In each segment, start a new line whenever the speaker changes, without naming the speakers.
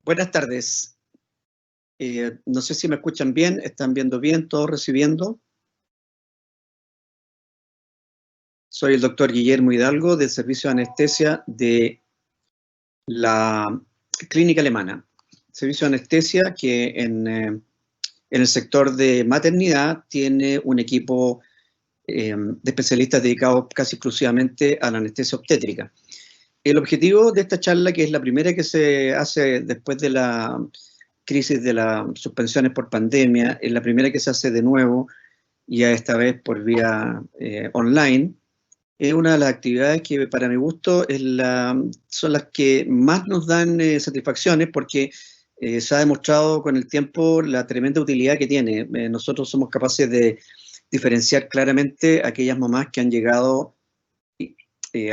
Buenas tardes. No sé si me escuchan bien, están viendo bien, todos recibiendo. Soy el doctor Guillermo Hidalgo del Servicio de Anestesia de la Clínica Alemana. Servicio de Anestesia que en el sector de maternidad tiene un equipo de especialistas dedicados casi exclusivamente a la anestesia obstétrica. El objetivo de esta charla, que es la primera que se hace después de la crisis de las suspensiones por pandemia, es la primera que se hace de nuevo, ya esta vez por vía online, es una de las actividades que para mi gusto son las que más nos dan satisfacciones porque se ha demostrado con el tiempo la tremenda utilidad que tiene. Nosotros somos capaces de diferenciar claramente aquellas mamás que han llegado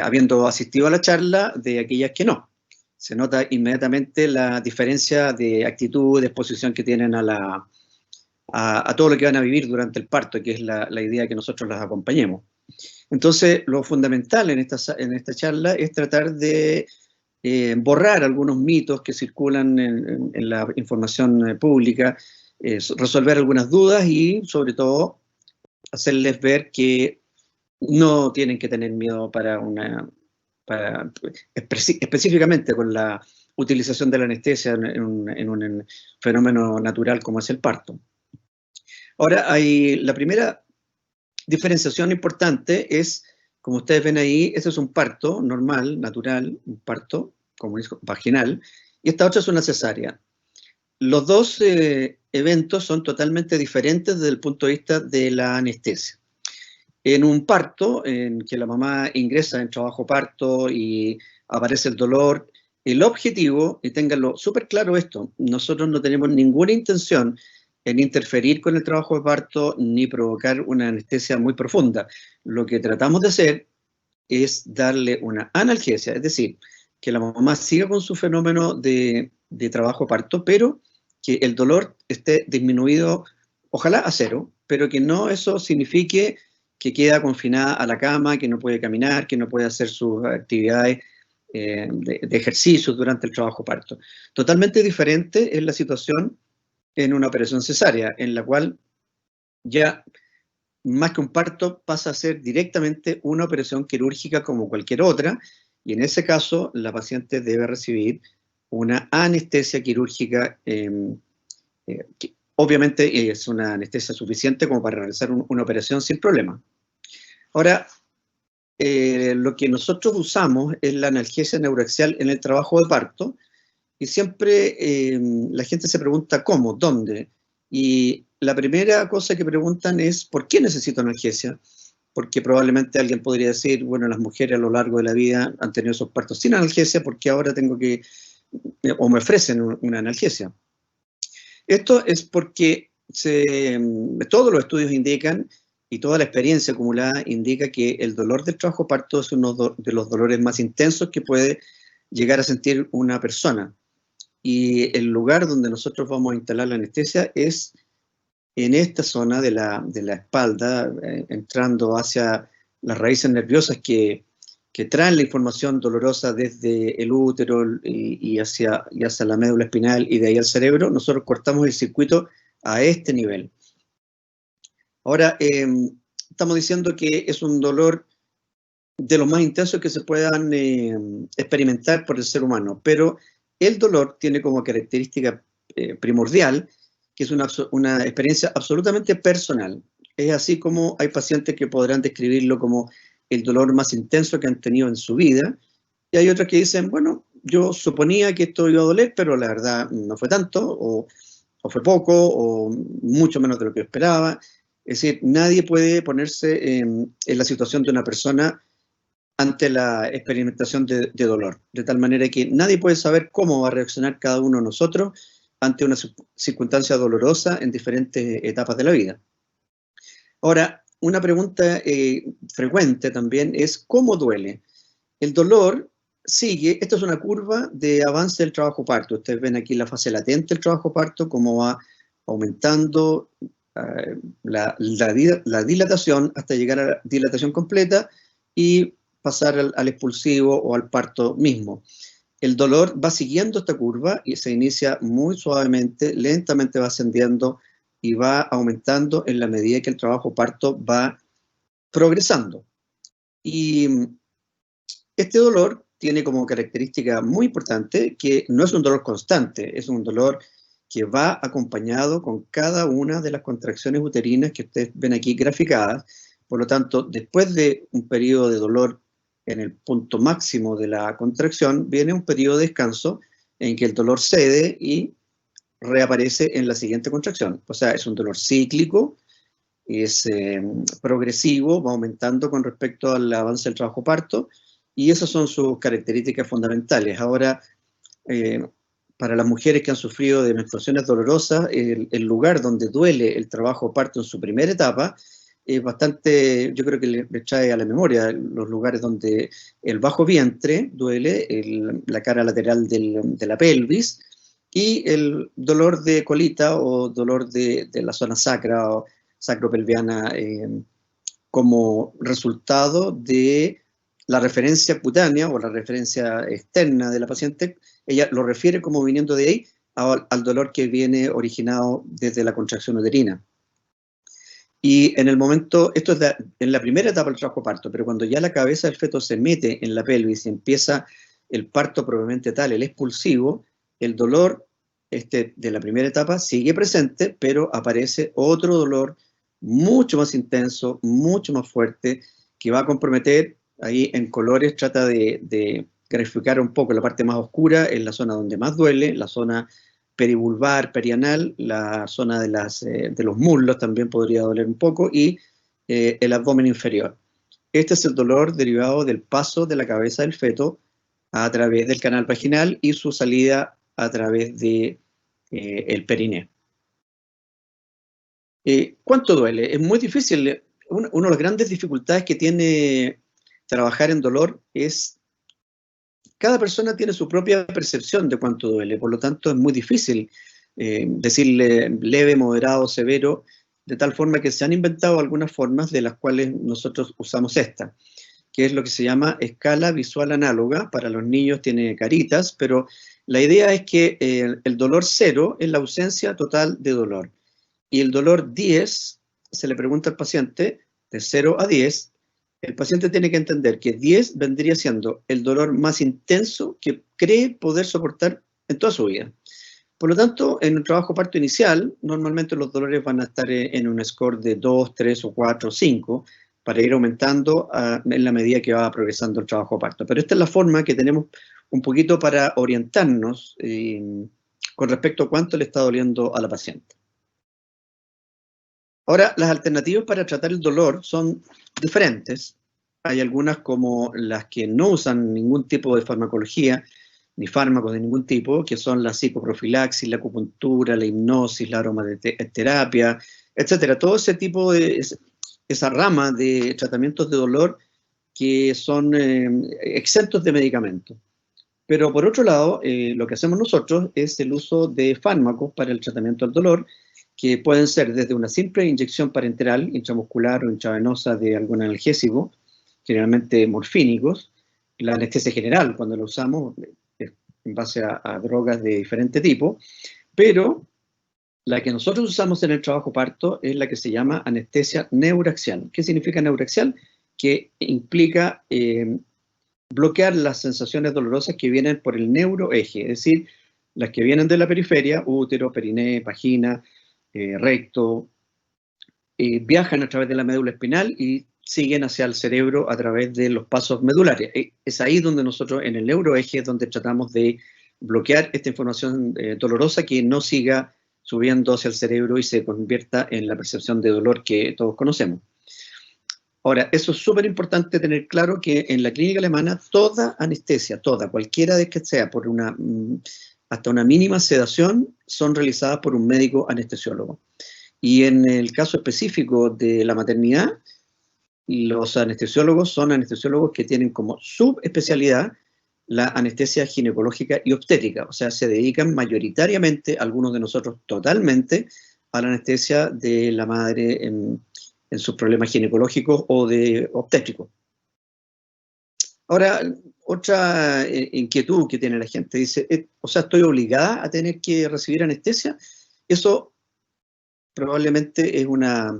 habiendo asistido a la charla de aquellas que no. Se nota inmediatamente la diferencia de actitud, de exposición que tienen a todo lo que van a vivir durante el parto, que es la idea que nosotros las acompañemos. Entonces, lo fundamental en esta charla es tratar de borrar algunos mitos que circulan en la información pública, resolver algunas dudas y, sobre todo, hacerles ver que no tienen que tener miedo específicamente con la utilización de la anestesia en un fenómeno natural como es el parto. Ahora, la primera diferenciación importante es, como ustedes ven ahí, este es un parto normal, natural, un parto como vaginal, y esta otra es una cesárea. Los dos eventos son totalmente diferentes desde el punto de vista de la anestesia. En un parto, en que la mamá ingresa en trabajo parto y aparece el dolor, el objetivo, y ténganlo súper claro esto, nosotros no tenemos ninguna intención en interferir con el trabajo de parto ni provocar una anestesia muy profunda. Lo que tratamos de hacer es darle una analgesia, es decir, que la mamá siga con su fenómeno de trabajo parto, pero que el dolor esté disminuido, ojalá a cero, pero que no eso signifique que queda confinada a la cama, que no puede caminar, que no puede hacer sus actividades de ejercicios durante el trabajo parto. Totalmente diferente es la situación en una operación cesárea, en la cual ya más que un parto pasa a ser directamente una operación quirúrgica como cualquier otra, y en ese caso la paciente debe recibir una anestesia quirúrgica que obviamente es una anestesia suficiente como para realizar una operación sin problema. Ahora, lo que nosotros usamos es la analgesia neuroaxial en el trabajo de parto, y siempre la gente se pregunta cómo, dónde, y la primera cosa que preguntan es ¿por qué necesito analgesia? Porque probablemente alguien podría decir, bueno, las mujeres a lo largo de la vida han tenido esos partos sin analgesia, porque ahora tengo que, o me ofrecen una analgesia. Esto es porque todos los estudios indican y toda la experiencia acumulada indica que el dolor del trabajo parto es uno de los dolores más intensos que puede llegar a sentir una persona. Y el lugar donde nosotros vamos a instalar la anestesia es en esta zona de la espalda, entrando hacia las raíces nerviosas que traen la información dolorosa desde el útero y hacia la médula espinal y de ahí al cerebro. Nosotros cortamos el circuito a este nivel. Ahora, estamos diciendo que es un dolor de los más intensos que se puedan experimentar por el ser humano, pero el dolor tiene como característica primordial que es una experiencia absolutamente personal. Es así como hay pacientes que podrán describirlo como el dolor más intenso que han tenido en su vida, y hay otros que dicen, bueno, yo suponía que esto iba a doler, pero la verdad no fue tanto, o fue poco, o mucho menos de lo que esperaba. Es decir, nadie puede ponerse en la situación de una persona ante la experimentación de dolor, de tal manera que nadie puede saber cómo va a reaccionar cada uno de nosotros ante una circunstancia dolorosa en diferentes etapas de la vida. Ahora, una pregunta frecuente también es ¿cómo duele? El dolor sigue, esta es una curva de avance del trabajo parto. Ustedes ven aquí la fase latente del trabajo parto, cómo va aumentando la dilatación hasta llegar a la dilatación completa y pasar al expulsivo o al parto mismo. el dolor va siguiendo esta curva y se inicia muy suavemente, lentamente va ascendiendo y va aumentando en la medida que el trabajo parto va progresando. Y este dolor tiene como característica muy importante que no es un dolor constante, es un dolor que va acompañado con cada una de las contracciones uterinas que ustedes ven aquí graficadas. Por lo tanto, después de un periodo de dolor en el punto máximo de la contracción, viene un periodo de descanso en que el dolor cede y reaparece en la siguiente contracción. O sea, es un dolor cíclico, es progresivo, va aumentando con respecto al avance del trabajo parto, y esas son sus características fundamentales. Ahora, para las mujeres que han sufrido de menstruaciones dolorosas, el lugar donde duele el trabajo parto en su primera etapa es bastante, yo creo que les trae a la memoria los lugares donde el bajo vientre duele, la cara lateral de la pelvis, y el dolor de colita o dolor de la zona sacra o sacropelviana como resultado de la referencia cutánea o la referencia externa de la paciente. Ella lo refiere como viniendo de ahí al dolor que viene originado desde la contracción uterina. Y en el momento, esto es en la primera etapa del trabajo parto, pero cuando ya la cabeza del feto se mete en la pelvis y empieza el parto propiamente tal, el expulsivo, el dolor de la primera etapa sigue presente, pero aparece otro dolor mucho más intenso, mucho más fuerte, que va a comprometer, ahí en colores trata de graficar un poco la parte más oscura, en la zona donde más duele, la zona perivulvar, perianal, la zona de los muslos también podría doler un poco, y el abdomen inferior. Este es el dolor derivado del paso de la cabeza del feto a través del canal vaginal y su salida a través de el perineo. ¿Cuánto duele? Es muy difícil. Una de las grandes dificultades que tiene trabajar en dolor es cada persona tiene su propia percepción de cuánto duele, por lo tanto es muy difícil decirle leve, moderado, severo, de tal forma que se han inventado algunas formas de las cuales nosotros usamos esta, que es lo que se llama escala visual análoga. Para los niños tiene caritas, pero la idea es que el dolor 0 es la ausencia total de dolor. Y el dolor 10, se le pregunta al paciente, de 0 a 10, el paciente tiene que entender que 10 vendría siendo el dolor más intenso que cree poder soportar en toda su vida. Por lo tanto, en un trabajo parto inicial, normalmente los dolores van a estar en un score de 2, 3 o 4 o 5, para ir aumentando en la medida que va progresando el trabajo parto. Pero esta es la forma que tenemos un poquito para orientarnos con respecto a cuánto le está doliendo a la paciente. Ahora, las alternativas para tratar el dolor son diferentes. Hay algunas como las que no usan ningún tipo de farmacología, ni fármacos de ningún tipo, que son la psicoprofilaxis, la acupuntura, la hipnosis, la aromaterapia, etcétera. Todo ese tipo de, esa rama de tratamientos de dolor que son exentos de medicamentos. Pero por otro lado, lo que hacemos nosotros es el uso de fármacos para el tratamiento del dolor, que pueden ser desde una simple inyección parenteral, intramuscular o intravenosa de algún analgésico, generalmente morfínicos, la anestesia general, cuando lo usamos en base a drogas de diferente tipo, pero la que nosotros usamos en el trabajo parto es la que se llama anestesia neuraxial. ¿Qué significa neuraxial? Que implica bloquear las sensaciones dolorosas que vienen por el neuroeje, es decir, las que vienen de la periferia, útero, perineo, vagina, recto, viajan a través de la médula espinal y siguen hacia el cerebro a través de los pasos medulares. Es ahí donde nosotros, en el neuroeje, es donde tratamos de bloquear esta información dolorosa que no siga subiendo hacia el cerebro y se convierta en la percepción de dolor que todos conocemos. Ahora, eso es súper importante tener claro que en la clínica alemana toda anestesia, toda, cualquiera de que sea, por hasta una mínima sedación, son realizadas por un médico anestesiólogo. Y en el caso específico de la maternidad, los anestesiólogos son anestesiólogos que tienen como subespecialidad la anestesia ginecológica y obstétrica, o sea, se dedican mayoritariamente, algunos de nosotros totalmente, a la anestesia de la madre en sus problemas ginecológicos o de obstétricos. Ahora, otra inquietud que tiene la gente. Dice, o sea, ¿estoy obligada a tener que recibir anestesia? Eso probablemente es una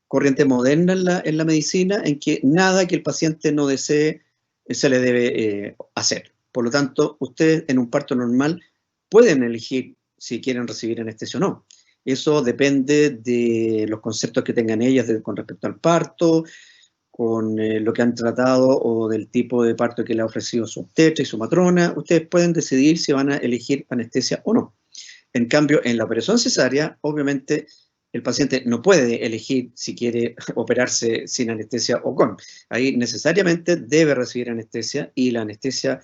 corriente moderna en la medicina, en que nada que el paciente no desee se le debe hacer. Por lo tanto, ustedes en un parto normal pueden elegir si quieren recibir anestesia o no. Eso depende de los conceptos que tengan ellas con respecto al parto, con lo que han tratado o del tipo de parto que le ha ofrecido su obstetra y su matrona. Ustedes pueden decidir si van a elegir anestesia o no. En cambio, en la operación cesárea, obviamente, el paciente no puede elegir si quiere operarse sin anestesia o con. Ahí necesariamente debe recibir anestesia, y la anestesia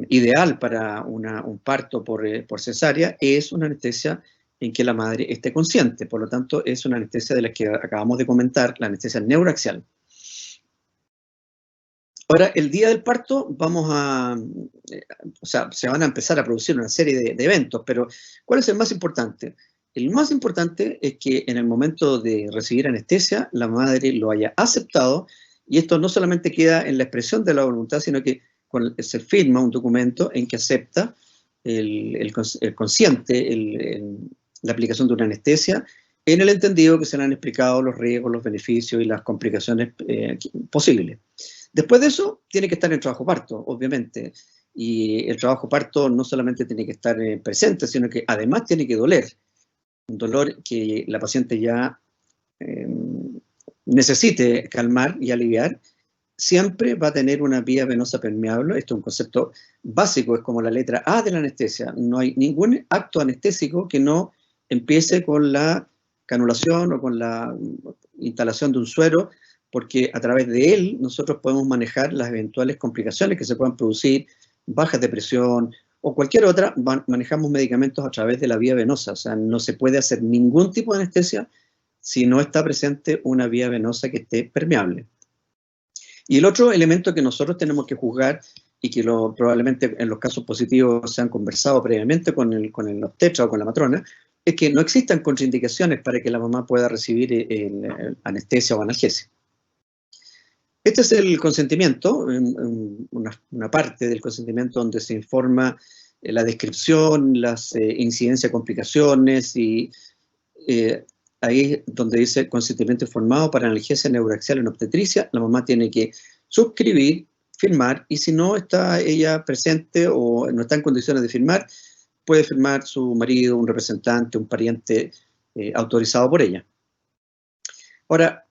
ideal para un parto por cesárea es una anestesia en que la madre esté consciente. Por lo tanto, es una anestesia de la que acabamos de comentar, la anestesia neuroaxial. Ahora, el día del parto o sea, se van a empezar a producir una serie de eventos, pero ¿cuál es el más importante? El más importante es que en el momento de recibir anestesia, la madre lo haya aceptado, y esto no solamente queda en la expresión de la voluntad, sino que se firma un documento en que acepta el consciente la aplicación de una anestesia, en el entendido que se le han explicado los riesgos, los beneficios y las complicaciones posibles. Después de eso, tiene que estar en trabajo parto, obviamente, y el trabajo parto no solamente tiene que estar presente, sino que además tiene que doler, un dolor que la paciente ya necesite calmar y aliviar. Siempre va a tener una vía venosa permeable. Esto es un concepto básico, es como la letra A de la anestesia. No hay ningún acto anestésico que no empiece con la canulación o con la instalación de un suero, porque a través de él nosotros podemos manejar las eventuales complicaciones que se puedan producir, bajas de presión o cualquier otra. Manejamos medicamentos a través de la vía venosa. O sea, no se puede hacer ningún tipo de anestesia si no está presente una vía venosa que esté permeable. Y el otro elemento que nosotros tenemos que juzgar, y que probablemente en los casos positivos se han conversado previamente con el obstetra o con la matrona, es que no existan contraindicaciones para que la mamá pueda recibir anestesia o analgesia. Este es el consentimiento, una parte del consentimiento donde se informa la descripción, las incidencias, complicaciones, y ahí es donde dice consentimiento informado para analgesia neuroaxial en obstetricia. La mamá tiene que suscribir, firmar, y si no está ella presente o no está en condiciones de firmar, puede firmar su marido, un representante, un pariente autorizado por ella. Ahora,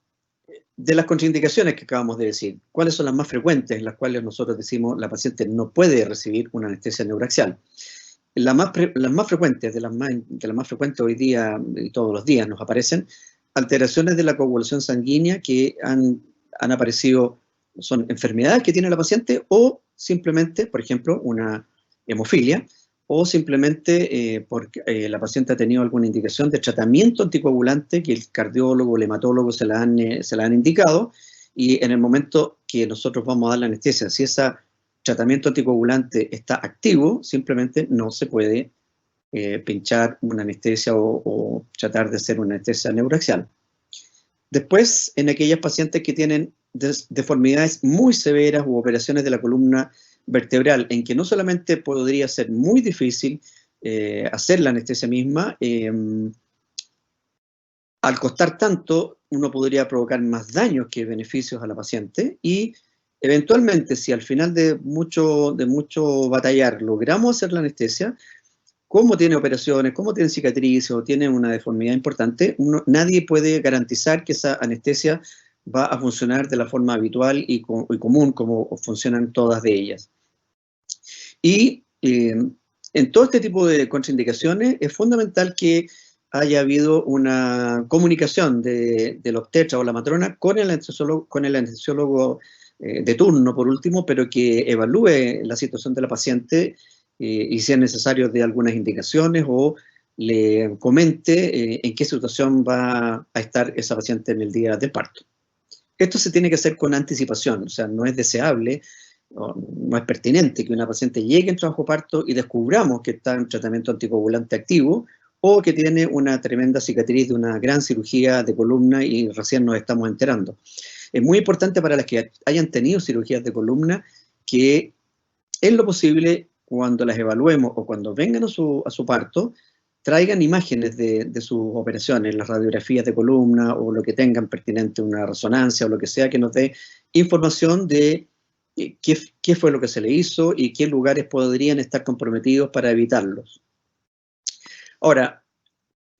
de las contraindicaciones que acabamos de decir, ¿cuáles son las más frecuentes en las cuales nosotros decimos la paciente no puede recibir una anestesia neuroaxial? Las más frecuentes, de las más frecuentes hoy día y todos los días nos aparecen alteraciones de la coagulación sanguínea que han aparecido, son enfermedades que tiene la paciente, o simplemente, por ejemplo, una hemofilia, o simplemente porque la paciente ha tenido alguna indicación de tratamiento anticoagulante que el cardiólogo o el hematólogo se la han indicado, y en el momento que nosotros vamos a dar la anestesia, si ese tratamiento anticoagulante está activo, simplemente no se puede pinchar una anestesia o tratar de hacer una anestesia neuroaxial. Después, en aquellas pacientes que tienen deformidades muy severas u operaciones de la columna vertebral, en que no solamente podría ser muy difícil hacer la anestesia misma, al costar tanto, uno podría provocar más daños que beneficios a la paciente, y eventualmente, si al final de mucho batallar logramos hacer la anestesia, como tiene operaciones, como tiene cicatrices o tiene una deformidad importante, nadie puede garantizar que esa anestesia va a funcionar de la forma habitual y común como funcionan todas de ellas. Y en todo este tipo de contraindicaciones es fundamental que haya habido una comunicación del obstetra o la matrona con el anestesiólogo de turno, por último, pero que evalúe la situación de la paciente y si es necesario de algunas indicaciones, o le comente en qué situación va a estar esa paciente en el día del parto. Esto se tiene que hacer con anticipación. O sea, no es deseable, no es pertinente que una paciente llegue en trabajo parto y descubramos que está en tratamiento anticoagulante activo, o que tiene una tremenda cicatriz de una gran cirugía de columna y recién nos estamos enterando. Es muy importante para las que hayan tenido cirugías de columna que en lo posible, cuando las evaluemos o cuando vengan a su parto, traigan imágenes de sus operaciones, las radiografías de columna o lo que tengan pertinente, una resonancia o lo que sea, que nos dé información de qué fue lo que se le hizo y qué lugares podrían estar comprometidos para evitarlos. Ahora,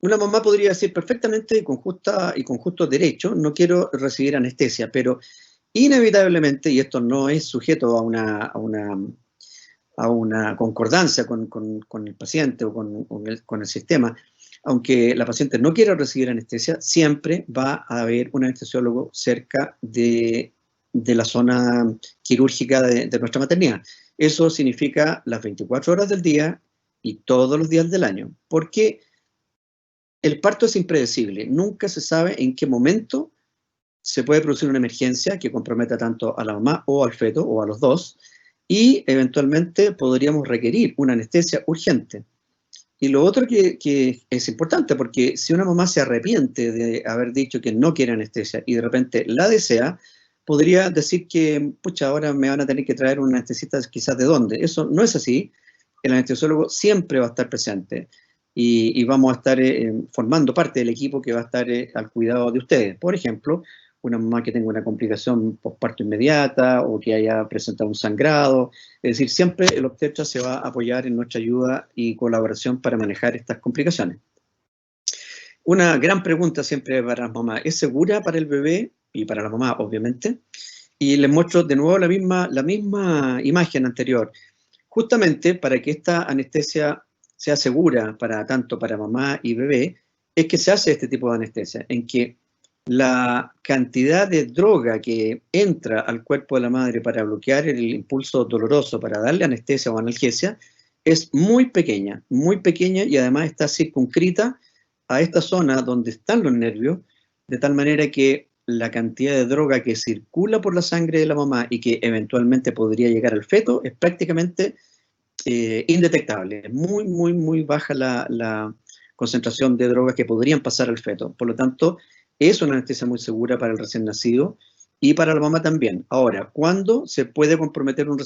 una mamá podría decir perfectamente y con justo derecho, no quiero recibir anestesia, pero inevitablemente, y esto no es sujeto a una concordancia con el paciente o con el sistema, aunque la paciente no quiera recibir anestesia, siempre va a haber un anestesiólogo cerca de la zona quirúrgica de nuestra maternidad. Eso significa las 24 horas del día y todos los días del año, porque el parto es impredecible, nunca se sabe en qué momento se puede producir una emergencia que comprometa tanto a la mamá o al feto o a los dos, y eventualmente podríamos requerir una anestesia urgente. Y lo otro que es importante, porque si una mamá se arrepiente de haber dicho que no quiere anestesia y de repente la desea, podría decir que, pucha, ahora me van a tener que traer un anestesista quizás de dónde. Eso no es así. El anestesiólogo siempre va a estar presente y vamos a estar formando parte del equipo que va a estar al cuidado de ustedes. Por ejemplo, una mamá que tenga una complicación postparto inmediata o que haya presentado un sangrado. Es decir, siempre el obstetra se va a apoyar en nuestra ayuda y colaboración para manejar estas complicaciones. Una gran pregunta siempre para las mamás, ¿es segura para el bebé y para la mamá, obviamente? Y les muestro de nuevo la misma imagen anterior. Justamente para que esta anestesia sea segura tanto para mamá y bebé, es que se hace este tipo de anestesia, en que la cantidad de droga que entra al cuerpo de la madre para bloquear el impulso doloroso, para darle anestesia o analgesia, es muy pequeña y además está circunscrita a esta zona donde están los nervios, de tal manera que la cantidad de droga que circula por la sangre de la mamá y que eventualmente podría llegar al feto es prácticamente indetectable. Es muy baja la concentración de drogas que podrían pasar al feto. Por lo tanto, es una anestesia muy segura para el recién nacido y para la mamá también. Ahora, ¿cuándo se puede comprometer un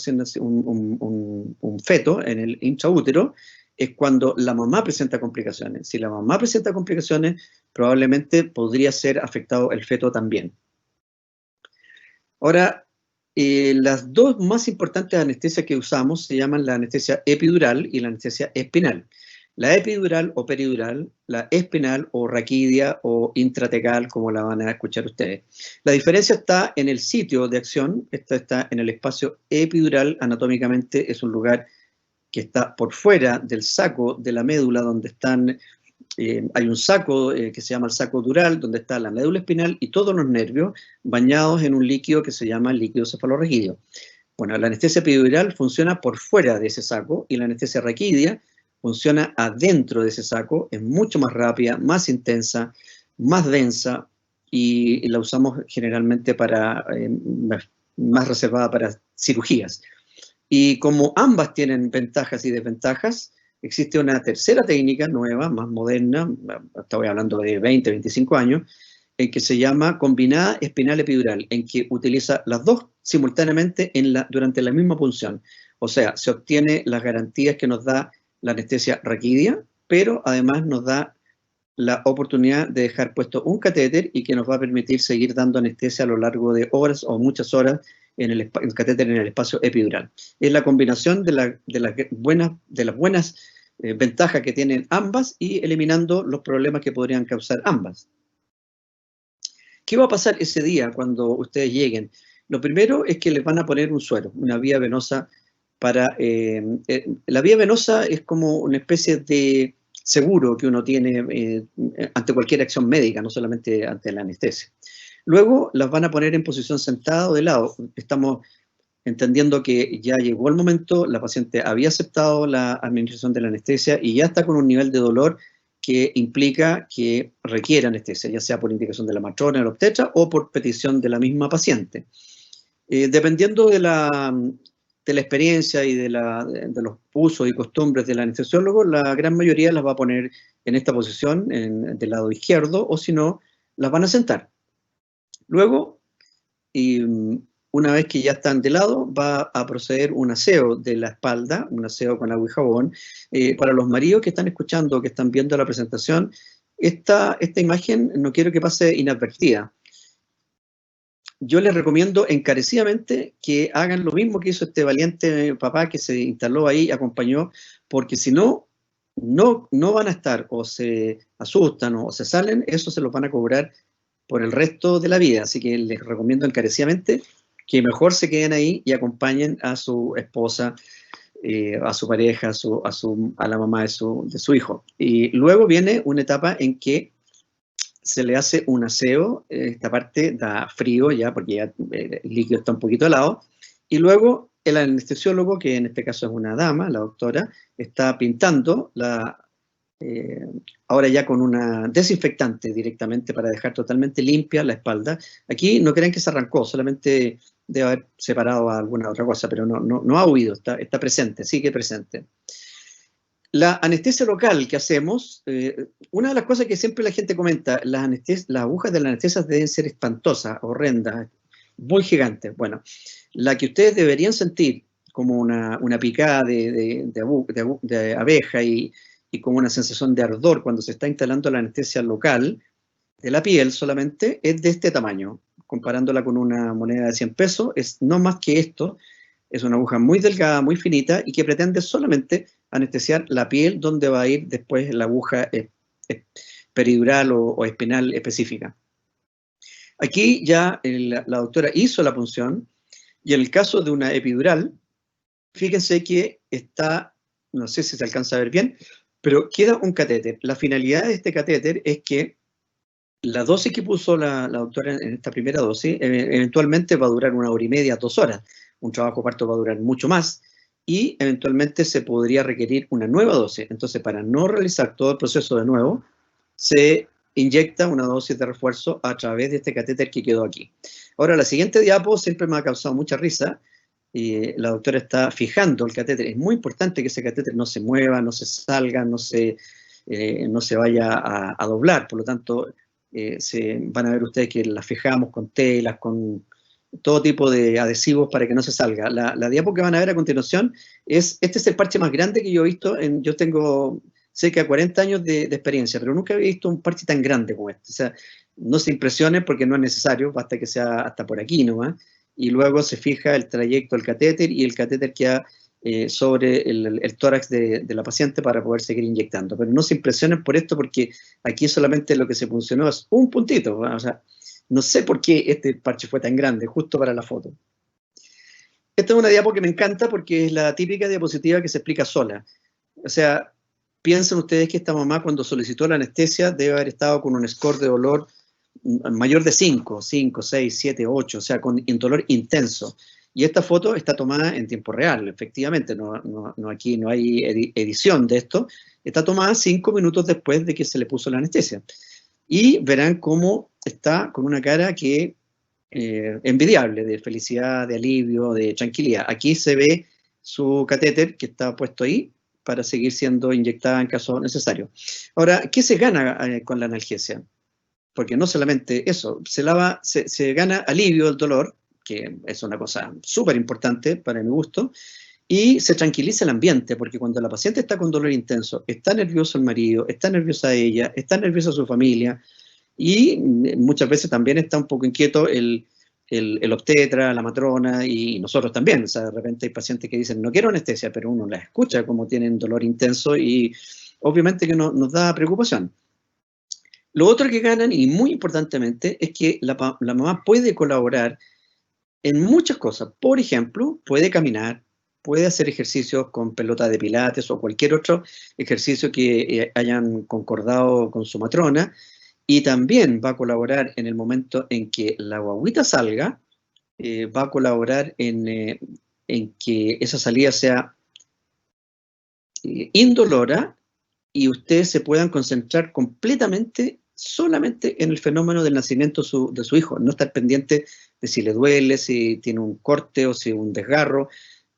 feto en el intraútero? Es cuando la mamá presenta complicaciones. Si la mamá presenta complicaciones, probablemente podría ser afectado el feto también. Ahora, las dos más importantes anestesias que usamos se llaman la anestesia epidural y la anestesia espinal. La epidural o peridural, la espinal o raquidia o intratecal, como la van a escuchar ustedes. La diferencia está en el sitio de acción. Esta está en el espacio epidural. Anatómicamente es un lugar que está por fuera del saco de la médula, donde están, hay un saco que se llama el saco dural, donde está la médula espinal y todos los nervios bañados en un líquido que se llama líquido cefalorraquídeo. Bueno, la anestesia epidural funciona por fuera de ese saco y la anestesia raquídea funciona adentro de ese saco, es mucho más rápida, más intensa, más densa y la usamos generalmente más reservada para cirugías. Y como ambas tienen ventajas y desventajas, existe una tercera técnica nueva, más moderna, estoy hablando de 20, 25 años, que se llama combinada espinal epidural, en que utiliza las dos simultáneamente durante la misma punción. O sea, se obtiene las garantías que nos da la anestesia raquídea, pero además nos da la oportunidad de dejar puesto un catéter y que nos va a permitir seguir dando anestesia a lo largo de horas o muchas horas en el catéter en el espacio epidural. Es la combinación de las buenas ventajas que tienen ambas y eliminando los problemas que podrían causar ambas. ¿Qué va a pasar ese día cuando ustedes lleguen? Lo primero es que les van a poner un suero, una vía venosa para... la vía venosa es como una especie de seguro que uno tiene ante cualquier acción médica, no solamente ante la anestesia. Luego las van a poner en posición sentada o de lado. Estamos entendiendo que ya llegó el momento, la paciente había aceptado la administración de la anestesia y ya está con un nivel de dolor que implica que requiere anestesia, ya sea por indicación de la matrona, del obstetra o por petición de la misma paciente. Dependiendo de la experiencia y de los usos y costumbres del anestesiólogo, la gran mayoría las va a poner en esta posición, del lado izquierdo, o si no, las van a sentar. Luego, una vez que ya están de lado, va a proceder un aseo de la espalda, un aseo con agua y jabón. Para los maridos que están escuchando, que están viendo la presentación, esta imagen no quiero que pase inadvertida. Yo les recomiendo encarecidamente que hagan lo mismo que hizo este valiente papá que se instaló ahí, acompañó, porque si no, no van a estar, o se asustan o se salen, eso se los van a cobrar por el resto de la vida. Así que les recomiendo encarecidamente que mejor se queden ahí y acompañen a su esposa, a su pareja, a la mamá de su hijo. Y luego viene una etapa en que se le hace un aseo, esta parte da frío ya, porque ya el líquido está un poquito helado, y luego el anestesiólogo, que en este caso es una dama, la doctora, está pintando ahora ya con una desinfectante directamente para dejar totalmente limpia la espalda. Aquí no crean que se arrancó, solamente debe haber separado a alguna otra cosa, pero no ha huido, está presente, sigue presente. La anestesia local que hacemos, una de las cosas que siempre la gente comenta, las agujas de las anestesias deben ser espantosas, horrendas, muy gigantes. Bueno, la que ustedes deberían sentir como una picada de abeja y como una sensación de ardor cuando se está instalando la anestesia local de la piel solamente, es de este tamaño. Comparándola con una moneda de 100 pesos, es no más que esto. Es una aguja muy delgada, muy finita y que pretende solamente anestesiar la piel donde va a ir después la aguja peridural o espinal específica. Aquí ya la doctora hizo la punción y en el caso de una epidural, fíjense que está, no sé si se alcanza a ver bien, pero queda un catéter. La finalidad de este catéter es que la dosis que puso la doctora en esta primera dosis eventualmente va a durar 1 hora y media, 2 horas. Un trabajo parto va a durar mucho más y eventualmente se podría requerir una nueva dosis. Entonces, para no realizar todo el proceso de nuevo, se inyecta una dosis de refuerzo a través de este catéter que quedó aquí. Ahora, la siguiente diapo siempre me ha causado mucha risa. La doctora está fijando el catéter. Es muy importante que ese catéter no se mueva, no se salga, no se vaya a doblar. Por lo tanto, van a ver ustedes que las fijamos con telas, con todo tipo de adhesivos para que no se salga. La diapo que van a ver a continuación este es el parche más grande que yo he visto. Yo tengo cerca de 40 años de experiencia, pero nunca había visto un parche tan grande como este. O sea, no se impresionen porque no es necesario, basta que sea hasta por aquí nomás. Y luego se fija el trayecto del catéter y el catéter queda sobre el tórax de la paciente para poder seguir inyectando. Pero no se impresionen por esto porque aquí solamente lo que se funcionó es un puntito. O sea, no sé por qué este parche fue tan grande, justo para la foto. Esta es una diapo que me encanta porque es la típica diapositiva que se explica sola. O sea, piensen ustedes que esta mamá cuando solicitó la anestesia debe haber estado con un score de dolor mayor de 5, 6, 7, 8, o sea, con dolor intenso. Y esta foto está tomada en tiempo real, efectivamente, aquí no hay edición de esto. Está tomada 5 minutos después de que se le puso la anestesia. Y verán cómo está con una cara que envidiable, de felicidad, de alivio, de tranquilidad. Aquí se ve su catéter que está puesto ahí para seguir siendo inyectada en caso necesario. Ahora, ¿qué se gana con la analgesia? Porque no solamente eso, se gana alivio del dolor, que es una cosa súper importante para mi gusto, y se tranquiliza el ambiente, porque cuando la paciente está con dolor intenso, está nervioso el marido, está nerviosa ella, está nerviosa su familia, y muchas veces también está un poco inquieto el obstetra, la matrona, y nosotros también. O sea, de repente hay pacientes que dicen, no quiero anestesia, pero uno las escucha como tienen dolor intenso y obviamente que nos da preocupación. Lo otro que ganan, y muy importantemente, es que la mamá puede colaborar en muchas cosas. Por ejemplo, puede caminar, puede hacer ejercicios con pelota de pilates o cualquier otro ejercicio que hayan concordado con su matrona, y también va a colaborar en el momento en que la guagüita salga, va a colaborar en que esa salida sea indolora y ustedes se puedan concentrar completamente solamente en el fenómeno del nacimiento de su hijo, no estar pendiente de si le duele, si tiene un corte o si un desgarro.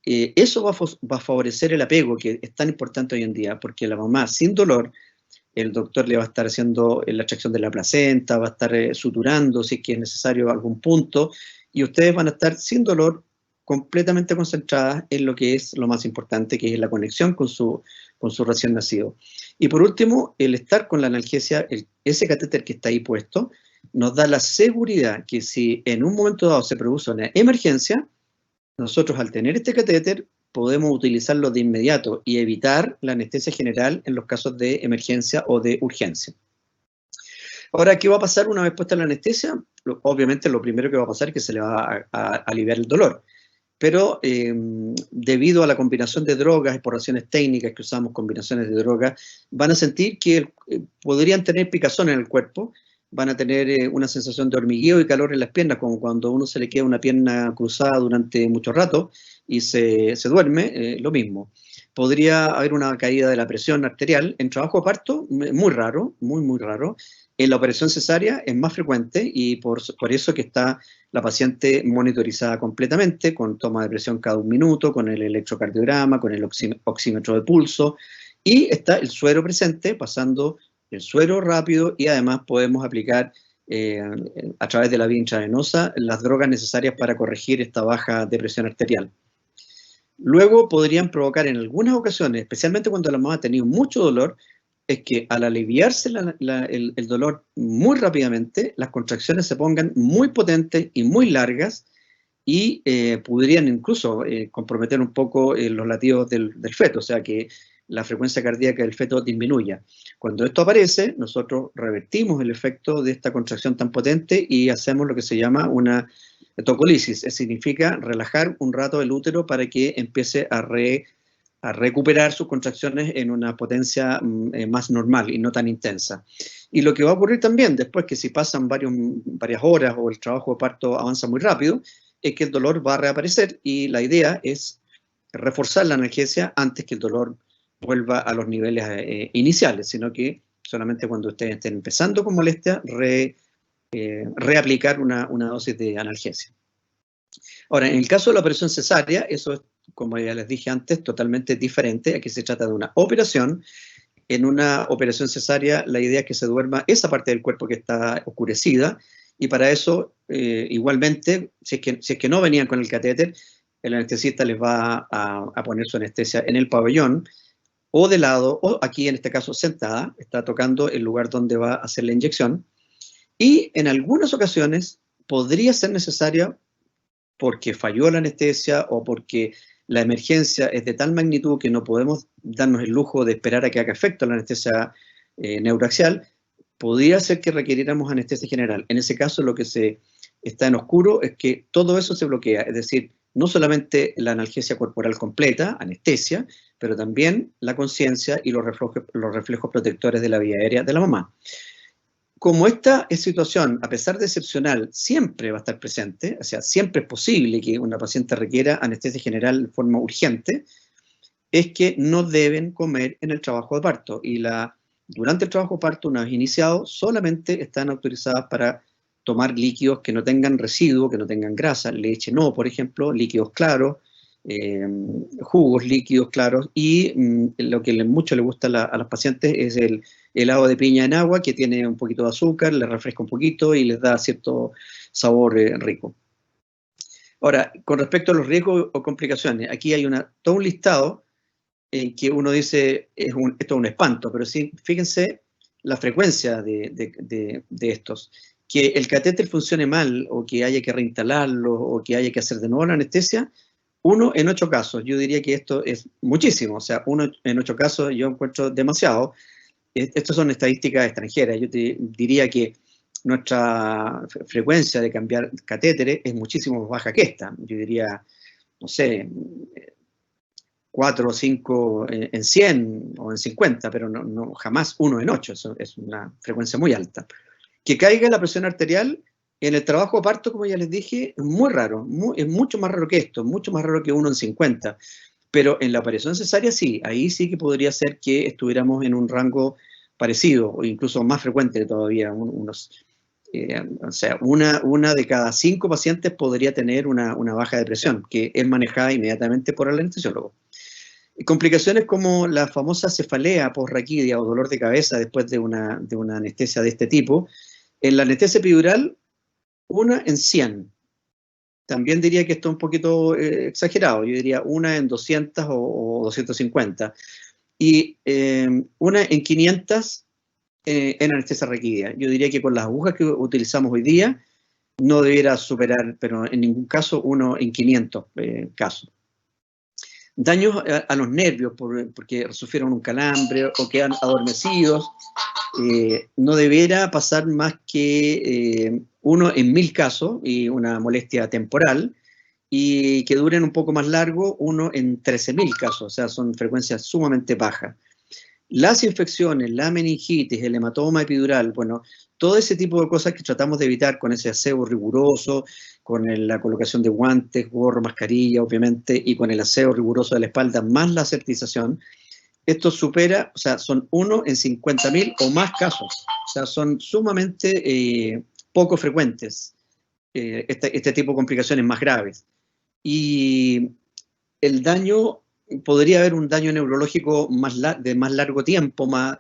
Eso va a favorecer el apego, que es tan importante hoy en día, porque la mamá sin dolor, el doctor le va a estar haciendo la extracción de la placenta, va a estar suturando si es que es necesario algún punto, y ustedes van a estar sin dolor, completamente concentradas en lo que es lo más importante, que es la conexión con su recién nacido. Y por último, el estar con la analgesia, ese catéter que está ahí puesto, nos da la seguridad que si en un momento dado se produce una emergencia, nosotros al tener este catéter podemos utilizarlo de inmediato y evitar la anestesia general en los casos de emergencia o de urgencia. Ahora, ¿qué va a pasar una vez puesta la anestesia? Obviamente lo primero que va a pasar es que se le va a aliviar el dolor. Pero debido a la combinación de drogas y por razones técnicas que usamos combinaciones de drogas, van a sentir que podrían tener picazón en el cuerpo, van a tener una sensación de hormigueo y calor en las piernas, como cuando a uno se le queda una pierna cruzada durante mucho rato y se duerme, lo mismo. Podría haber una caída de la presión arterial. En trabajo de parto, muy raro, muy raro. En la operación cesárea es más frecuente y por eso que está la paciente monitorizada completamente, con toma de presión cada 1 minuto, con el electrocardiograma, con el oxímetro de pulso, y está el suero presente, pasando el suero rápido, y además podemos aplicar a través de la vía intravenosa las drogas necesarias para corregir esta baja de presión arterial. Luego podrían provocar en algunas ocasiones, especialmente cuando la mamá ha tenido mucho dolor, es que al aliviarse el dolor muy rápidamente, las contracciones se pongan muy potentes y muy largas y podrían incluso comprometer un poco los latidos del feto, o sea que la frecuencia cardíaca del feto disminuya. Cuando esto aparece, nosotros revertimos el efecto de esta contracción tan potente y hacemos lo que se llama una tocolisis, significa relajar un rato el útero para que empiece a recuperar sus contracciones en una potencia más normal y no tan intensa. Y lo que va a ocurrir también después, que si pasan varias horas o el trabajo de parto avanza muy rápido, es que el dolor va a reaparecer y la idea es reforzar la analgesia antes que el dolor vuelva a los niveles iniciales, sino que solamente cuando ustedes estén empezando con molestia, reaplicar una dosis de analgesia. Ahora, en el caso de la operación cesárea, eso es, como ya les dije antes, totalmente diferente. Aquí se trata de una operación. En una operación cesárea, la idea es que se duerma esa parte del cuerpo que está oscurecida, y para eso, igualmente, si es que no venían con el catéter, el anestesista les va a poner su anestesia en el pabellón, o de lado, o aquí en este caso sentada, está tocando el lugar donde va a hacer la inyección, y en algunas ocasiones podría ser necesaria, porque falló la anestesia o porque la emergencia es de tal magnitud que no podemos darnos el lujo de esperar a que haga efecto la anestesia neuroaxial, podría ser que requiriéramos anestesia general. En ese caso, lo que está en oscuro es que todo eso se bloquea, es decir, no solamente la analgesia corporal completa, anestesia, pero también la conciencia y los reflejos protectores de la vía aérea de la mamá. Como esta situación, a pesar de excepcional, siempre va a estar presente, o sea, siempre es posible que una paciente requiera anestesia general de forma urgente, es que no deben comer en el trabajo de parto. Y durante el trabajo de parto, una vez iniciado, solamente están autorizadas para tomar líquidos que no tengan residuo, que no tengan grasa, leche no, por ejemplo, líquidos claros, jugos líquidos claros, y lo que mucho le gusta a las pacientes es el helado de piña en agua, que tiene un poquito de azúcar, le refresca un poquito y les da cierto sabor rico. Ahora, con respecto a los riesgos o complicaciones, aquí hay todo un listado en que uno dice, esto es un espanto, pero sí, fíjense la frecuencia de estos. Que el catéter funcione mal, o que haya que reinstalarlo, o que haya que hacer de nuevo la anestesia, 1 en 8 casos. Yo diría que esto es muchísimo, o sea, 1 en 8 casos yo encuentro demasiado. Estas son estadísticas extranjeras. Yo te diría que nuestra frecuencia de cambiar catéteres es muchísimo más baja que esta. Yo diría, no sé, 4 o 5 en 100 o en 50, pero no jamás 1 en 8. Eso es una frecuencia muy alta. Que caiga la presión arterial en el trabajo de parto, como ya les dije, es muy raro, es mucho más raro que esto, mucho más raro que 1 en 50. Pero en la operación cesárea sí, ahí sí que podría ser que estuviéramos en un rango parecido, o incluso más frecuente todavía. O sea, una de cada 5 pacientes podría tener una baja de presión, que es manejada inmediatamente por el anestesiólogo. Complicaciones como la famosa cefalea posraquidia o dolor de cabeza después de una anestesia de este tipo. En la anestesia epidural, 1 en 100. también diría que esto es un poquito exagerado. Yo diría una en 200 o 250. Y una en 500 en anestesia requerida. Yo diría que con las agujas que utilizamos hoy día no debiera superar, pero en ningún caso, uno en 500 casos. Daños a los nervios porque sufrieron un calambre o quedan adormecidos, no debiera pasar más que uno en 1000 casos y una molestia temporal, y que duren un poco más largo, uno en 13.000 casos, o sea, son frecuencias sumamente bajas. Las infecciones, la meningitis, el hematoma epidural, bueno, todo ese tipo de cosas que tratamos de evitar con ese aseo riguroso, con la colocación de guantes, gorro, mascarilla, obviamente, y con el aseo riguroso de la espalda, más la aseptización, esto supera, o sea, son 1 en 50.000 o más casos, o sea, son sumamente poco frecuentes este tipo de complicaciones más graves. Y el daño, podría haber un daño neurológico de más largo tiempo, más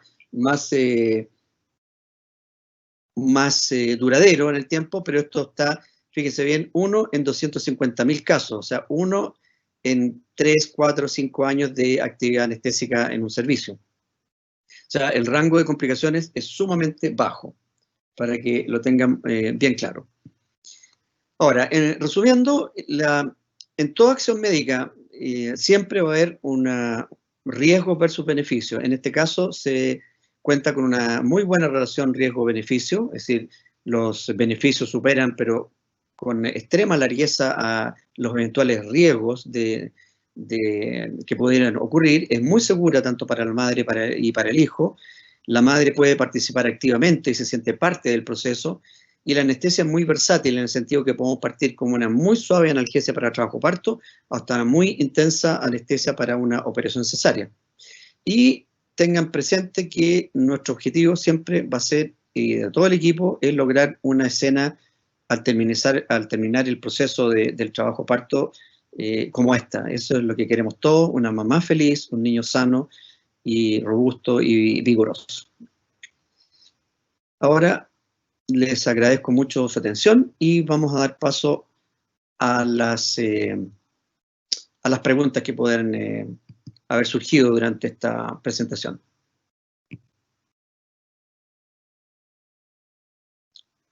duradero en el tiempo, pero esto está, fíjese bien, 1 en 250.000 casos, o sea, 1 en 3, 4, 5 años de actividad anestésica en un servicio. O sea, el rango de complicaciones es sumamente bajo, para que lo tengan bien claro. Ahora, resumiendo, en toda acción médica siempre va a haber riesgo versus beneficio. En este caso se cuenta con una muy buena relación riesgo-beneficio, es decir, los beneficios superan, pero con extrema largueza, a los eventuales riesgos que pudieran ocurrir. Es muy segura tanto para la madre y para el hijo. La madre puede participar activamente y se siente parte del proceso. Y la anestesia es muy versátil en el sentido que podemos partir como una muy suave analgesia para trabajo parto hasta una muy intensa anestesia para una operación cesárea. Y tengan presente que nuestro objetivo siempre va a ser, de todo el equipo, es lograr una escena al terminar el proceso del trabajo parto como esta. Eso es lo que queremos todos, una mamá feliz, un niño sano y robusto y vigoroso. Ahora les agradezco mucho su atención y vamos a dar paso a las preguntas que puedan haber surgido durante esta presentación.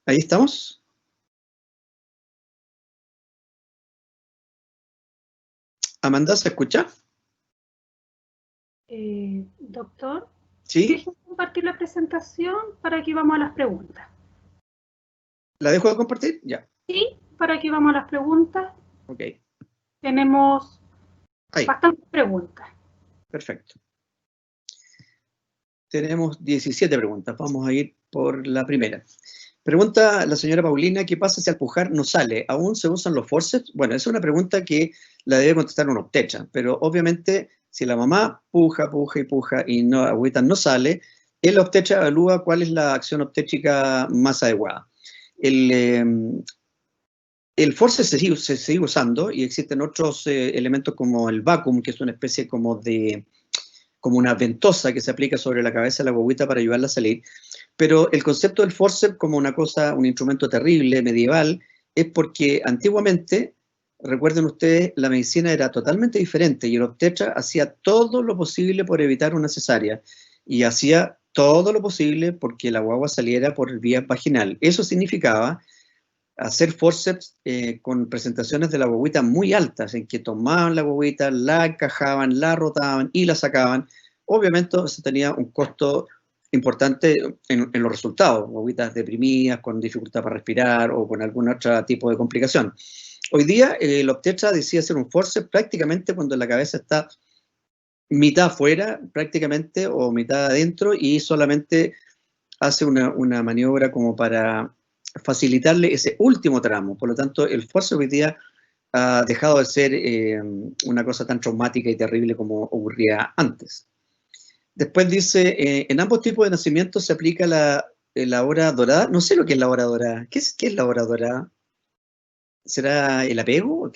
¿Ahí estamos? Amanda, ¿se escucha?
Doctor,
¿Sí?
¿dejo compartir la presentación para que vamos a las preguntas?
¿La dejo de compartir? Ya.
Sí, para que vamos a las preguntas.
Ok.
Tenemos
Ahí.
bastantes preguntas.
Perfecto. Tenemos 17 preguntas. Vamos a ir por la primera. Pregunta la señora Paulina, ¿qué pasa si al pujar no sale? ¿Aún se usan los forceps? Bueno, es una pregunta que la debe contestar una obstetra, pero obviamente si la mamá puja y no, agüita no sale, el obstetra evalúa cuál es la acción obstétrica más adecuada. El forceps se sigue usando y existen otros elementos como el vacuum, que es una especie como una ventosa que se aplica sobre la cabeza de la guagüita para ayudarla a salir. Pero el concepto del forceps como una cosa, un instrumento terrible, medieval, es porque antiguamente, recuerden ustedes, la medicina era totalmente diferente y el obstetra hacía todo lo posible por evitar una cesárea y hacía todo lo posible porque la guagua saliera por vía vaginal. Eso significaba hacer forceps con presentaciones de la guagüita muy altas, en que tomaban la guagüita, la encajaban, la rotaban y la sacaban. Obviamente eso tenía un costo importante en los resultados, guaguitas deprimidas, con dificultad para respirar o con algún otro tipo de complicación. Hoy día el obstetra decide hacer un forceps prácticamente cuando la cabeza está mitad afuera prácticamente o mitad adentro y solamente hace una maniobra como para facilitarle ese último tramo. Por lo tanto, el forceps hoy día ha dejado de ser una cosa tan traumática y terrible como ocurría antes. Después dice, en ambos tipos de nacimiento se aplica la hora dorada. No sé lo que es la hora dorada. ¿Qué es la hora dorada? ¿Será el apego?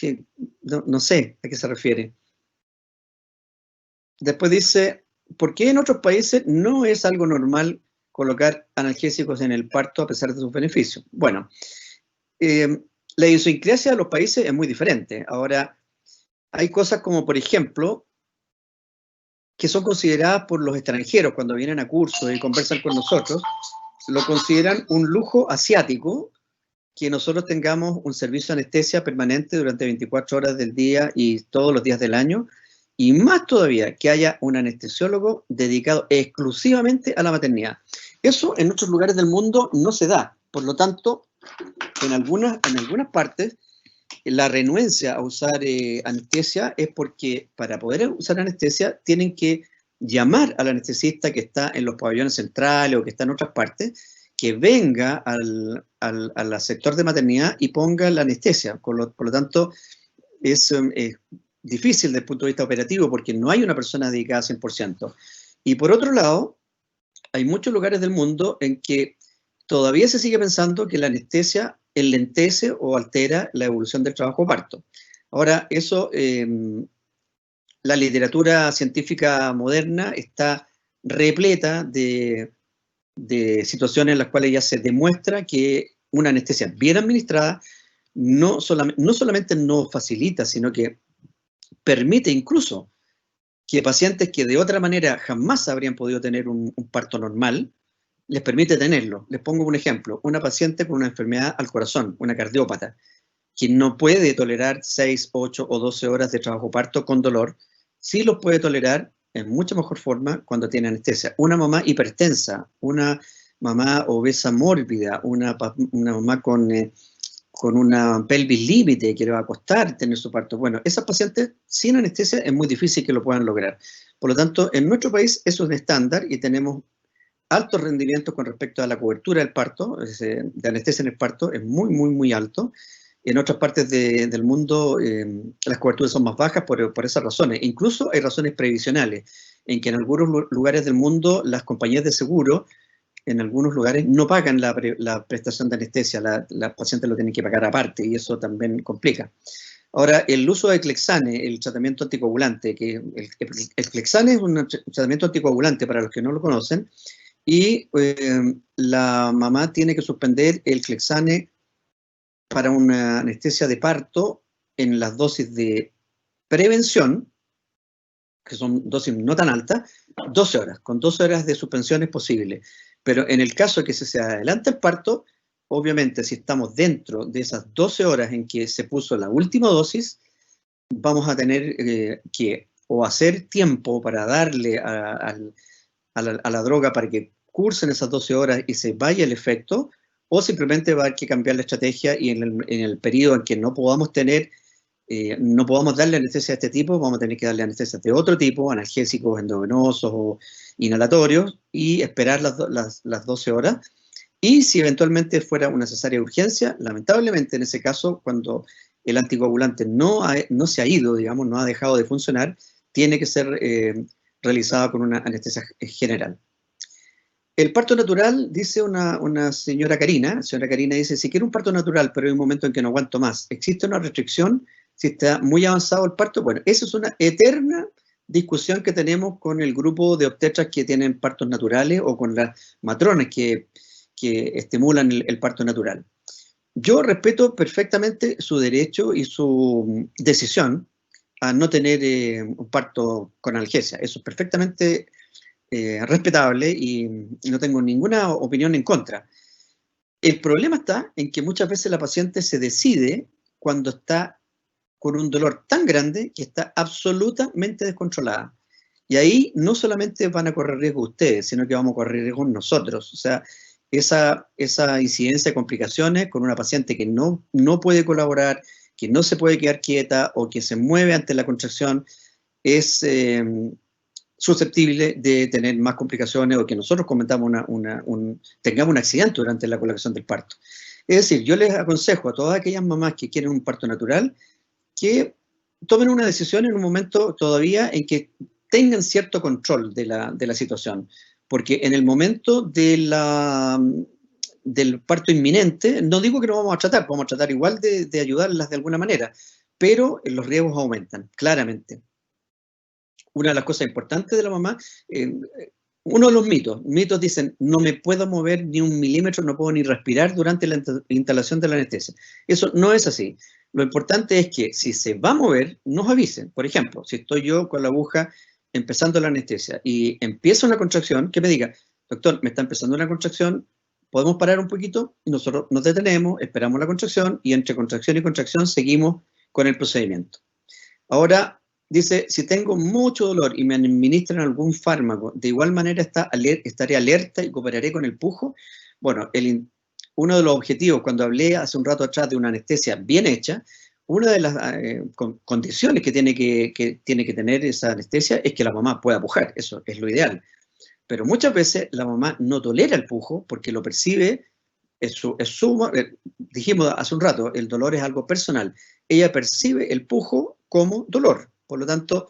No sé a qué se refiere. Después dice, ¿por qué en otros países no es algo normal colocar analgésicos en el parto a pesar de sus beneficios? Bueno, La idiosincrasia de los países es muy diferente. Ahora, hay cosas como, por ejemplo, que son consideradas por los extranjeros cuando vienen a cursos y conversan con nosotros, lo consideran un lujo asiático que nosotros tengamos un servicio de anestesia permanente durante 24 horas del día y todos los días del año, y más todavía que haya un anestesiólogo dedicado exclusivamente a la maternidad. Eso en otros lugares del mundo no se da. Por lo tanto, en algunas partes, la renuencia a usar anestesia es porque para poder usar anestesia tienen que llamar al anestesista que está en los pabellones centrales o que está en otras partes, que venga al sector de maternidad y ponga la anestesia. Por lo tanto, es difícil desde el punto de vista operativo porque no hay una persona dedicada 100%. Y por otro lado, hay muchos lugares del mundo en que todavía se sigue pensando que la anestesia enlentece o altera la evolución del trabajo parto. Ahora, eso, la literatura científica moderna está repleta de situaciones en las cuales ya se demuestra que una anestesia bien administrada no solamente no facilita, sino que permite incluso que pacientes que de otra manera jamás habrían podido tener un parto normal, les permite tenerlo. Les pongo un ejemplo. Una paciente con una enfermedad al corazón, una cardiópata, que no puede tolerar 6, 8 o 12 horas de trabajo parto con dolor, sí los puede tolerar en mucha mejor forma cuando tiene anestesia. Una mamá hipertensa, una mamá obesa mórbida, una mamá con una pelvis límite que le va a costar tener su parto. Bueno, esas pacientes sin anestesia es muy difícil que lo puedan lograr. Por lo tanto, en nuestro país eso es un estándar y tenemos altos rendimientos con respecto a la cobertura del parto, de anestesia en el parto, es muy, muy, muy alto. En otras partes del mundo las coberturas son más bajas por esas razones. Incluso hay razones previsionales, en que en algunos lugares del mundo las compañías de seguro, en algunos lugares, no pagan la prestación de anestesia, las pacientes lo tienen que pagar aparte, y eso también complica. Ahora, el uso de Clexane, el tratamiento anticoagulante, que el Clexane es un tratamiento anticoagulante para los que no lo conocen, y la mamá tiene que suspender el Clexane para una anestesia de parto en las dosis de prevención, que son dosis no tan altas, 12 horas. Con 12 horas de suspensión es posible. Pero en el caso de que se adelante el parto, obviamente si estamos dentro de esas 12 horas en que se puso la última dosis, vamos a tener que o hacer tiempo para darle a la droga para que cursen esas 12 horas y se vaya el efecto, o simplemente va a haber que cambiar la estrategia y en el periodo en que no podamos tener, no podamos darle anestesia de este tipo, vamos a tener que darle anestesia de otro tipo, analgésicos endovenosos o inhalatorios, y esperar las 12 horas. Y si eventualmente fuera una cesárea de urgencia, lamentablemente en ese caso, cuando el anticoagulante no se ha ido, digamos, no ha dejado de funcionar, tiene que ser realizada con una anestesia general. El parto natural, dice una señora Karina dice, si quiero un parto natural, pero hay un momento en que no aguanto más, ¿existe una restricción si está muy avanzado el parto? Bueno, esa es una eterna discusión que tenemos con el grupo de obstetras que tienen partos naturales o con las matronas que estimulan el parto natural. Yo respeto perfectamente su derecho y su decisión a no tener un parto con analgesia. Eso es perfectamente respetable y no tengo ninguna opinión en contra. El problema está en que muchas veces la paciente se decide cuando está con un dolor tan grande que está absolutamente descontrolada. Y ahí no solamente van a correr riesgo ustedes, sino que vamos a correr riesgo nosotros. O sea, esa incidencia de complicaciones con una paciente que no puede colaborar, que no se puede quedar quieta o que se mueve ante la contracción, es susceptible de tener más complicaciones o que nosotros tengamos un accidente durante la colocación del parto. Es decir, yo les aconsejo a todas aquellas mamás que quieren un parto natural que tomen una decisión en un momento todavía en que tengan cierto control de la situación, porque en el momento del parto inminente, no digo que no vamos a tratar igual de ayudarlas de alguna manera, pero los riesgos aumentan, claramente. Una de las cosas importantes de la mamá, uno de los mitos dicen, no me puedo mover ni un milímetro, no puedo ni respirar durante la instalación de la anestesia. Eso no es así. Lo importante es que si se va a mover, nos avisen. Por ejemplo, si estoy yo con la aguja empezando la anestesia y empieza una contracción, que me diga, doctor, me está empezando una contracción, podemos parar un poquito, y nosotros nos detenemos, esperamos la contracción y entre contracción y contracción seguimos con el procedimiento. Ahora, dice, si tengo mucho dolor y me administran algún fármaco, ¿de igual manera estaré alerta y cooperaré con el pujo? Bueno, uno de los objetivos, cuando hablé hace un rato atrás de una anestesia bien hecha, una de las condiciones que tiene que tener esa anestesia es que la mamá pueda pujar, eso es lo ideal. Pero muchas veces la mamá no tolera el pujo porque lo percibe, dijimos hace un rato, el dolor es algo personal. Ella percibe el pujo como dolor. Por lo tanto,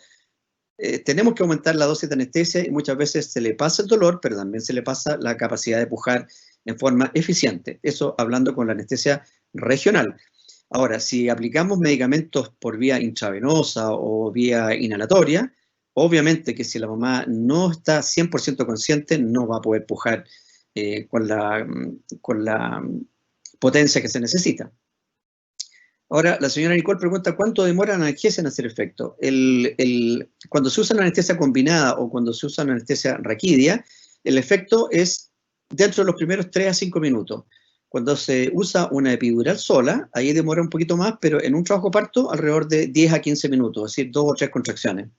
tenemos que aumentar la dosis de anestesia y muchas veces se le pasa el dolor, pero también se le pasa la capacidad de pujar en forma eficiente. Eso hablando con la anestesia regional. Ahora, si aplicamos medicamentos por vía intravenosa o vía inhalatoria, obviamente que si la mamá no está 100% consciente, no va a poder pujar con la potencia que se necesita. Ahora, la señora Nicole pregunta, ¿cuánto demora la analgesia en hacer efecto? Cuando se usa una anestesia combinada o cuando se usa una anestesia raquídea, el efecto es dentro de los primeros 3 a 5 minutos. Cuando se usa una epidural sola, ahí demora un poquito más, pero en un trabajo parto alrededor de 10 a 15 minutos, es decir, 2 o 3 contracciones.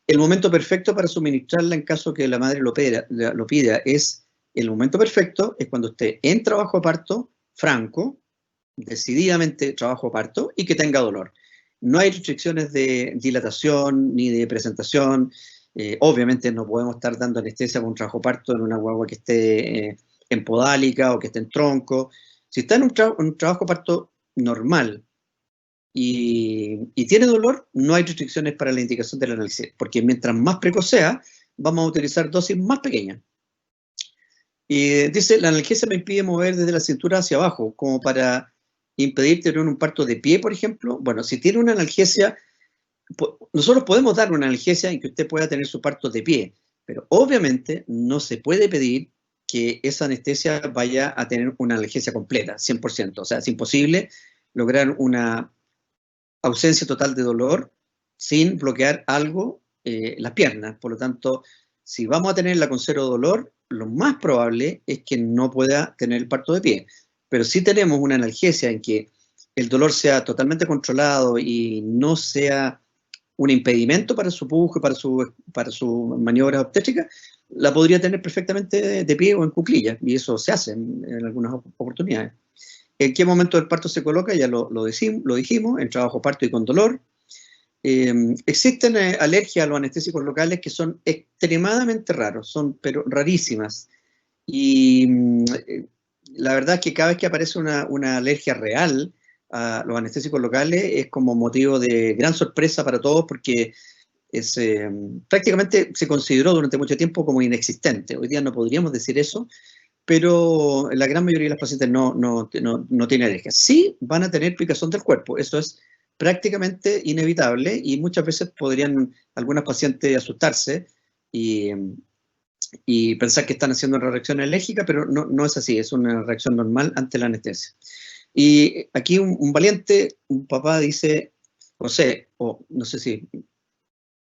El momento perfecto para suministrarla en caso que la madre lo pida es, el momento perfecto es cuando esté en trabajo de parto franco, decididamente trabajo de parto y que tenga dolor. No hay restricciones de dilatación ni de presentación. Obviamente no podemos estar dando anestesia con un trabajo de parto en una guagua que esté en podálica o que esté en tronco. Si está en un trabajo de parto normal y tiene dolor, no hay restricciones para la indicación de la analgesia, porque mientras más precoz sea, vamos a utilizar dosis más pequeñas. Y dice, la analgesia me impide mover desde la cintura hacia abajo, como para impedir tener un parto de pie, por ejemplo. Bueno, si tiene una analgesia, nosotros podemos dar una analgesia en que usted pueda tener su parto de pie, pero obviamente no se puede pedir que esa anestesia vaya a tener una analgesia completa, 100%. O sea, es imposible lograr una ausencia total de dolor sin bloquear algo las piernas. Por lo tanto, si vamos a tenerla con cero dolor, lo más probable es que no pueda tener el parto de pie. Pero si tenemos una analgesia en que el dolor sea totalmente controlado y no sea un impedimento para su pujo, para su maniobra obstétrica, la podría tener perfectamente de pie o en cuclillas, y eso se hace en algunas oportunidades. ¿En qué momento del parto se coloca? Ya lo dijimos, en trabajo parto y con dolor. Existen alergias a los anestésicos locales que son extremadamente raros, pero rarísimas. Y la verdad es que cada vez que aparece una alergia real a los anestésicos locales es como motivo de gran sorpresa para todos porque prácticamente se consideró durante mucho tiempo como inexistente. Hoy día no podríamos decir eso, pero la gran mayoría de las pacientes no tienen alergia. Sí van a tener picazón del cuerpo, eso es prácticamente inevitable y muchas veces podrían algunas pacientes asustarse y pensar que están haciendo una reacción alérgica, pero no es así, es una reacción normal ante la anestesia. Y aquí un valiente, un papá dice, José, o no sé si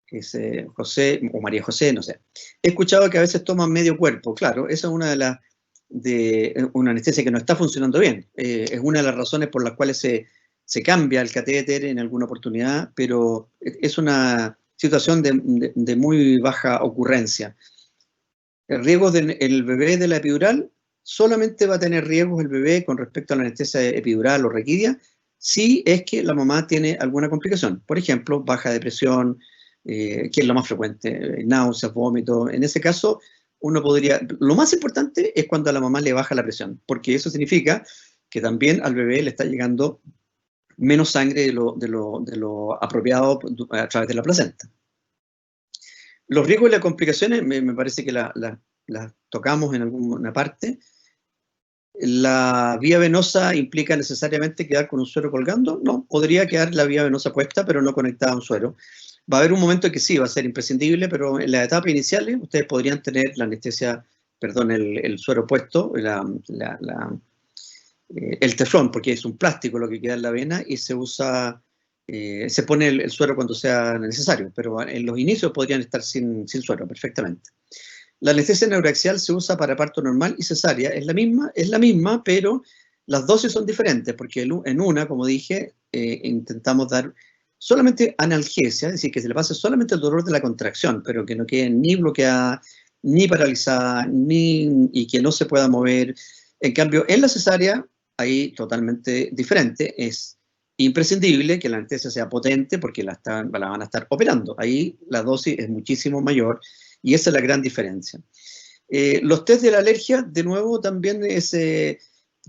es José o María José, no sé. He escuchado que a veces toman medio cuerpo, claro, esa es una de una anestesia que no está funcionando bien. Es una de las razones por las cuales se cambia el catéter en alguna oportunidad, pero es una situación de muy baja ocurrencia. El riesgo del bebé de la epidural, solamente va a tener riesgos el bebé con respecto a la anestesia epidural o raquídea si es que la mamá tiene alguna complicación. Por ejemplo, baja de presión, que es lo más frecuente, náuseas, vómitos. En ese caso, uno podría... Lo más importante es cuando a la mamá le baja la presión, porque eso significa que también al bebé le está llegando menos sangre de lo apropiado a través de la placenta. Los riesgos y las complicaciones, me parece que las tocamos en alguna parte. ¿La vía venosa implica necesariamente quedar con un suero colgando? No, podría quedar la vía venosa puesta, pero no conectada a un suero. Va a haber un momento que sí, va a ser imprescindible, pero en las etapas iniciales ustedes podrían tener la anestesia, perdón, el suero puesto, el teflón, porque es un plástico lo que queda en la vena y se usa, se pone el suero cuando sea necesario, pero en los inicios podrían estar sin suero perfectamente. La anestesia neuroaxial se usa para parto normal y cesárea, es la misma, pero las dosis son diferentes, porque en una, como dije, intentamos dar solamente analgesia, es decir, que se le pase solamente el dolor de la contracción, pero que no quede ni bloqueada, ni paralizada, y que no se pueda mover. En cambio, en la cesárea, ahí totalmente diferente, es imprescindible que la anestesia sea potente porque la van a estar operando. Ahí la dosis es muchísimo mayor y esa es la gran diferencia. Los test de la alergia, de nuevo, también es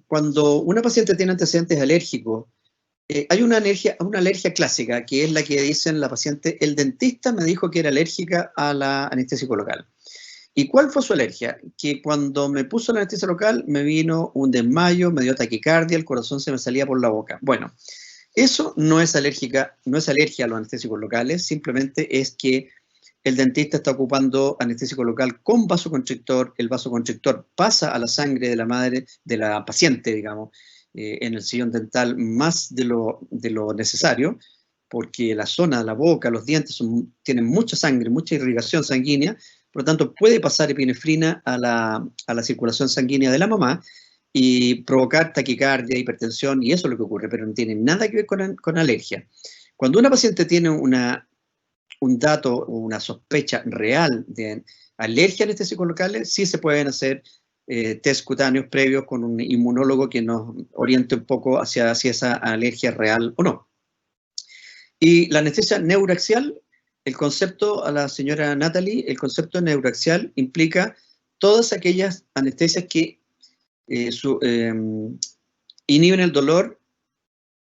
cuando una paciente tiene antecedentes alérgicos. Hay una alergia clásica, que es la que dicen la paciente, el dentista me dijo que era alérgica a la anestésico local. ¿Y cuál fue su alergia? Que cuando me puso la anestesia local me vino un desmayo, me dio taquicardia, el corazón se me salía por la boca. Bueno, eso no es alergia a los anestésicos locales, simplemente es que el dentista está ocupando anestésico local con vasoconstrictor, el vasoconstrictor pasa a la sangre de la madre, de la paciente, digamos, en el sillón dental más de lo necesario, porque la zona de la boca, los dientes tienen mucha sangre, mucha irrigación sanguínea, por lo tanto puede pasar epinefrina a la circulación sanguínea de la mamá y provocar taquicardia, hipertensión, y eso es lo que ocurre, pero no tiene nada que ver con alergia. Cuando una paciente tiene un dato o una sospecha real de alergia a anestésicos locales, sí se pueden hacer test cutáneos previos con un inmunólogo que nos oriente un poco hacia si esa alergia es real o no. Y la anestesia neuroaxial, el concepto a la señora Natalie, el concepto neuroaxial implica todas aquellas anestesias que inhiben el dolor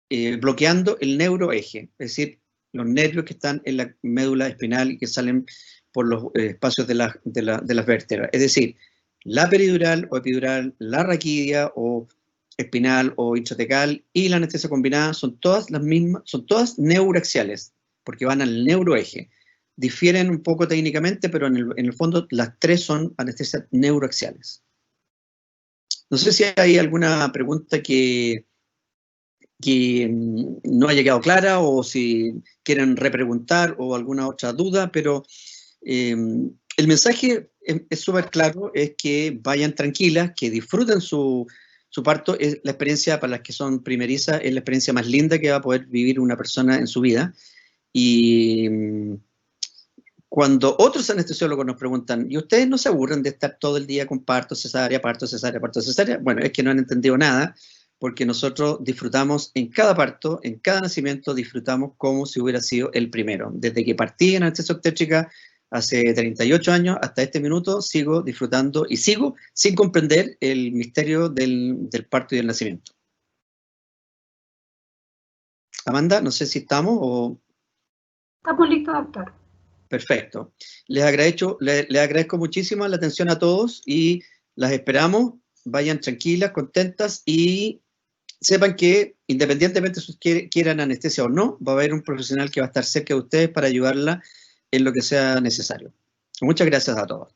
bloqueando el neuroeje, es decir, los nervios que están en la médula espinal y que salen por los espacios de las vértebras. Es decir, la peridural o epidural, la raquidia o espinal o intratecal y la anestesia combinada son todas las mismas, son todas neuroaxiales, porque van al neuroeje. Difieren un poco técnicamente, pero en el fondo las tres son anestesias neuroaxiales. No sé si hay alguna pregunta que no haya quedado clara o si quieren repreguntar o alguna otra duda, pero el mensaje es súper claro, es que vayan tranquilas, que disfruten su parto. Es la experiencia para las que son primerizas, es la experiencia más linda que va a poder vivir una persona en su vida. Y cuando otros anestesiólogos nos preguntan, ¿y ustedes no se aburren de estar todo el día con parto, cesárea, parto, cesárea, parto, cesárea? Bueno, es que no han entendido nada, porque nosotros disfrutamos en cada parto, en cada nacimiento, disfrutamos como si hubiera sido el primero. Desde que partí en anestesia obstétrica hace 38 años hasta este minuto, sigo disfrutando y sigo sin comprender el misterio del parto y del nacimiento. Amanda, no sé si estamos o...
Estamos listos, doctor.
Perfecto. Les agradezco muchísimo la atención a todos y las esperamos. Vayan tranquilas, contentas y sepan que independientemente si quieran anestesia o no, va a haber un profesional que va a estar cerca de ustedes para ayudarla en lo que sea necesario. Muchas gracias a todos.